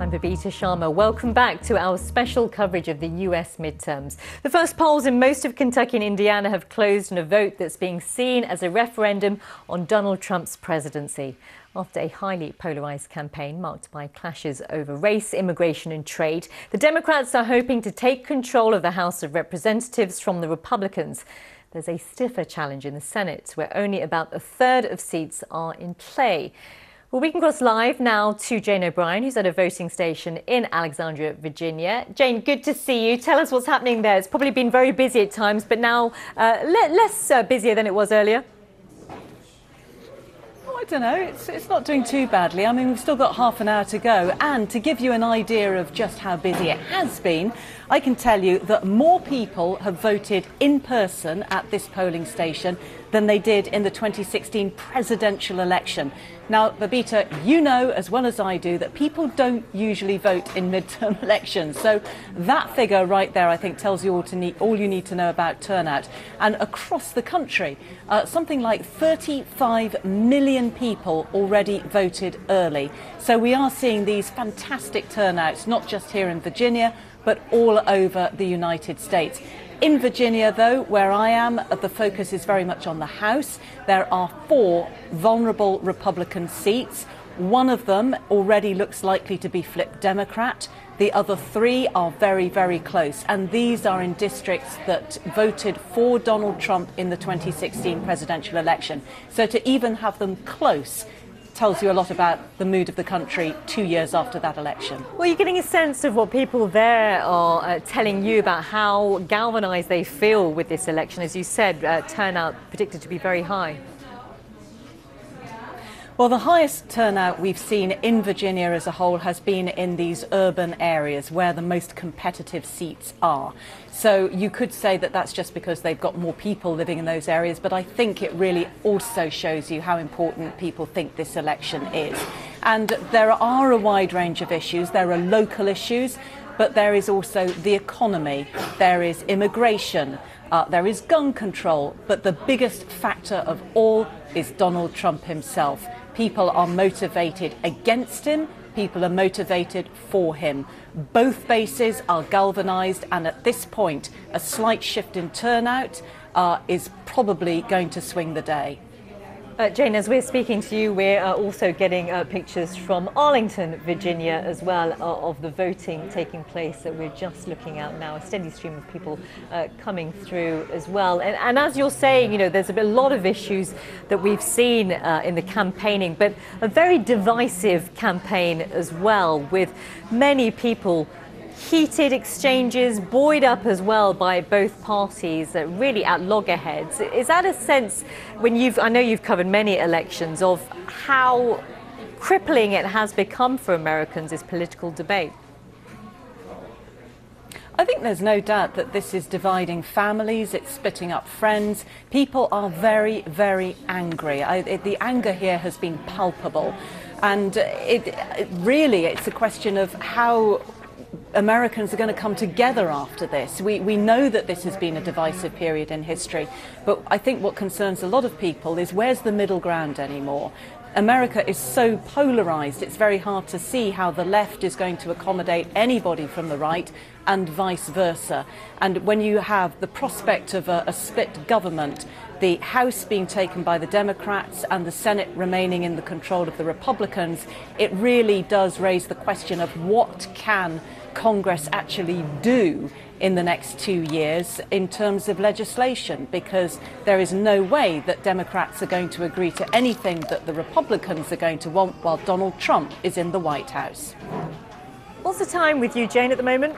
I'm Babita Sharma. Welcome back to our special coverage of the US midterms. The first polls in most of Kentucky and Indiana have closed in a vote that's being seen as a referendum on Donald Trump's presidency. After a highly polarized campaign marked by clashes over race, immigration and trade, the Democrats are hoping to take control of the House of Representatives from the Republicans. There's a stiffer challenge in the Senate, where only about a third of seats are in play. Well, we can cross live now to Jane O'Brien, who's at a voting station in Alexandria, Virginia. Jane, good to see you. Tell us what's happening there. It's probably been very busy at times, but now less busier than it was earlier. I don't know, it's not doing too badly. I mean, we've still got half an hour to go. And to give you an idea of just how busy it has been, I can tell you that more people have voted in person at this polling station than they did in the 2016 presidential election. Now, Babita, you know as well as I do that people don't usually vote in midterm elections. So that figure right there, I think, tells you all you need to know about turnout. And across the country, something like 35 million people already voted early. So we are seeing these fantastic turnouts, not just here in Virginia, but all over the United States. In Virginia, though, where I am, the focus is very much on the House. There are 4 vulnerable Republican seats. One of them already looks likely to be flipped Democrat. The other 3 are very, very close. And these are in districts that voted for Donald Trump in the 2016 presidential election. So to even have them close tells you a lot about the mood of the country 2 years after that election. Well, you're getting a sense of what people there are telling you about how galvanised they feel with this election. As you said, turnout predicted to be very high. Well, the highest turnout we've seen in Virginia as a whole has been in these urban areas where the most competitive seats are. So you could say that that's just because they've got more people living in those areas, but I think it really also shows you how important people think this election is. And there are a wide range of issues. There are local issues, but there is also the economy, there is immigration, there is gun control, but the biggest factor of all is Donald Trump himself. People are motivated against him, people are motivated for him. Both bases are galvanised, and at this point, a slight shift in turnout is probably going to swing the day. Jane, as we're speaking to you, we're also getting pictures from Arlington, Virginia as well, of the voting taking place that we're just looking at now. A steady stream of people coming through as well. And as you're saying, you know, there's a lot of issues that we've seen in the campaigning, but a very divisive campaign as well, with many people heated exchanges, buoyed up as well by both parties, really at loggerheads. Is that a sense, when I know you've covered many elections, of how crippling it has become for Americans, this political debate? I think there's no doubt that this is dividing families, it's splitting up friends. People are very, very angry. The anger here has been palpable. And it's a question of how Americans are going to come together after this. We know that this has been a divisive period in history, but I think what concerns a lot of people is where's the middle ground anymore? America is so polarised, it's very hard to see how the left is going to accommodate anybody from the right and vice versa. And when you have the prospect of a split government, the House being taken by the Democrats and the Senate remaining in the control of the Republicans, it really does raise the question of what can Congress actually do in the next 2 years in terms of legislation, because there is no way that Democrats are going to agree to anything that the Republicans are going to want while Donald Trump is in the White House. What's the time with you, Jane, at the moment?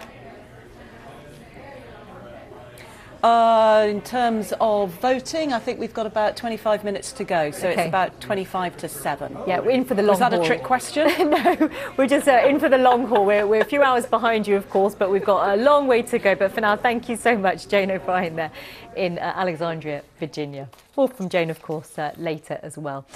In terms of voting, I think we've got about 25 minutes to go, so It's about 25 to 7. Yeah, we're in for the long haul. Was that a trick question? No, we're just in for the long haul. We're a few hours behind you, of course, but we've got a long way to go. But for now, thank you so much, Jane O'Brien there in Alexandria, Virginia. More from Jane, of course, later as well.